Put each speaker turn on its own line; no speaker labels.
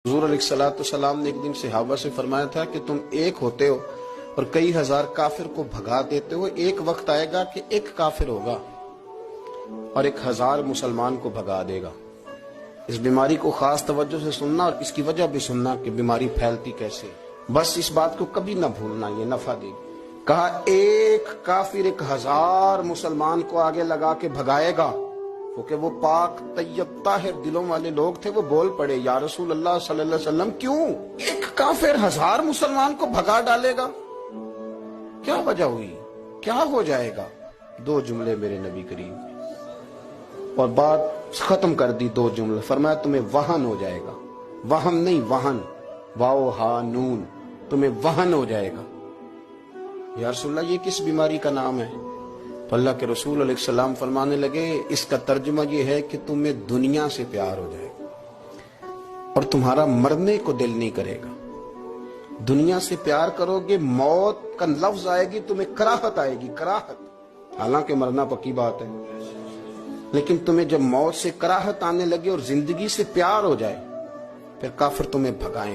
حضور علیہ السلام نے ایک دن صحابہ سے فرمایا تھا کہ تم ایک ہوتے ہو اور کئی ہزار کافر کو بھگا دیتے ہو، ایک وقت آئے گا کہ ایک کافر ہوگا اور 1000 مسلمان کو بھگا دے گا۔ اس بیماری کو خاص توجہ سے سننا اور اس کی وجہ بھی سننا کہ بیماری پھیلتی کیسے، بس اس بات کو کبھی نہ بھولنا، یہ نفع دے گی۔ کہا ایک کافر 1000 مسلمان کو آگے لگا کے بھگائے گا، کیونکہ وہ پاک طیب طاہر دلوں والے لوگ تھے۔ وہ بول پڑے یا رسول اللہ صلی اللہ علیہ وسلم کیوں ایک کافر 1000 مسلمان کو بھگا ڈالے گا؟ کیا وجہ ہوئی، کیا ہو جائے گا؟ 2 جملے میرے نبی کریم اور بات ختم کر دی، 2 جملے فرمایا تمہیں وہن ہو جائے گا، وہم نہیں وہن، واو ہا نون، تمہیں وہن ہو جائے گا۔ یا رسول اللہ یہ کس بیماری کا نام ہے؟ تو اللہ کے رسول علیہ السلام فرمانے لگے اس کا ترجمہ یہ ہے کہ تمہیں دنیا سے پیار ہو جائے گا اور تمہارا مرنے کو دل نہیں کرے گا۔ دنیا سے پیار کرو گے، موت کا لفظ آئے گی تمہیں کراہت آئے گی، کراہت، حالانکہ مرنا پکی بات ہے، لیکن تمہیں جب موت سے کراہت آنے لگے اور زندگی سے پیار ہو جائے پھر کافر تمہیں بھگائیں۔